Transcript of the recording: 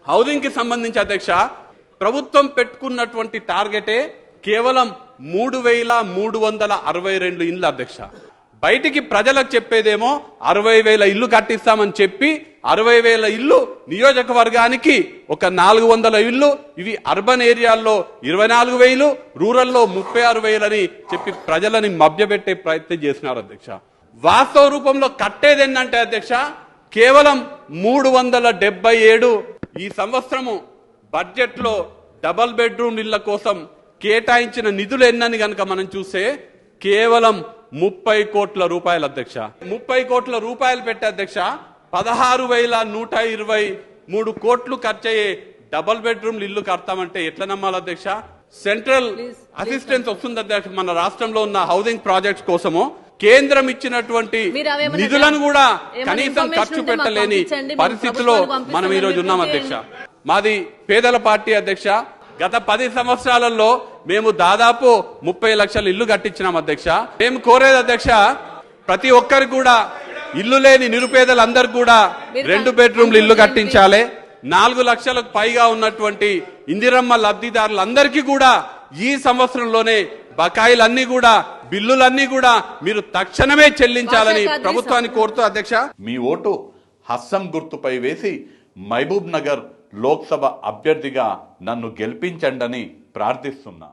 Housing కి సంబంధించి అధ్యక్ష ప్రభుత్వం పెట్టుకున్నటువంటి టార్గెటే కేవలం 3,362 ఇళ్ళు అధ్యక్ష. బయటికి ప్రజలకు చెప్పేదేమో 60,000 ఇల్లు కట్టిస్తామని చెప్పి 60,000 ఇల్లు నియోజకవర్గానికి ఒక 400 ఇల్లు, ఇవి అర్బన్ ఏరియాల్లో 24,000, రూరల్లో 36,000 అని చెప్పి ప్రజలని మభ్యపెట్టే ప్రయత్నం చేసినారు అధ్యక్ష. వాస్తవ రూపంలో కట్టేది ఏంటంటే అధ్యక్ష కేవలం 377. ఈ సంవత్సరము బడ్జెట్ లో డబల్ బెడ్రూమ్ ఇళ్ల కోసం కేటాయించిన నిధులు ఎన్నని గనక మనం చూస్తే కేవలం 30 కోట్ల రూపాయలు అధ్యక్ష. 30 కోట్ల రూపాయలు పెట్టే అధ్యక్ష 16,123 కోట్లు ఖర్చయ్యే డబల్ బెడ్రూమ్ ఇల్లు కడతామంటే ఎట్లా నమ్మాలి అధ్యక్ష? సెంట్రల్ అసిస్టెన్స్ వస్తుంది అధ్యక్ష. మన రాష్ట్రంలో ఉన్న హౌసింగ్ ప్రాజెక్ట్స్ కోసము కేంద్రం ఇచ్చినటువంటి నిధులను కూడా కనీసం ఖర్చు పెట్టలేని పరిస్థితిలో మనం ఈ రోజు ఉన్నాం అధ్యక్ష. మాది పేదల పార్టీ అధ్యక్ష. గత 10 సంవత్సరాలలో మేము దాదాపు 30 లక్షల ఇల్లు కట్టించినాం అధ్యక్ష. మేము కోరేది అధ్యక్ష ప్రతి ఒక్కరికి కూడా ఇల్లు లేని నిరుపేదలందరూ కూడా 2 బెడ్రూమ్లు ఇల్లు కట్టించాలి. 4 లక్షలకు పైగా ఉన్నటువంటి ఇందిరమ్మ లబ్ధిదారులందరికీ కూడా ఈ సంవత్సరంలోనే బకాయిలన్నీ కూడా బిల్లులన్నీ కూడా మీరు తక్షణమే చెల్లించాలని ప్రభుత్వాన్ని కోరుతూ అధ్యక్ష మీ ఓటు హస్సం గుర్తుపై వేసి మహబూబ్ నగర్ లోక్సభ అభ్యర్థిగా నన్ను గెలిపించండని ప్రార్థిస్తున్నా.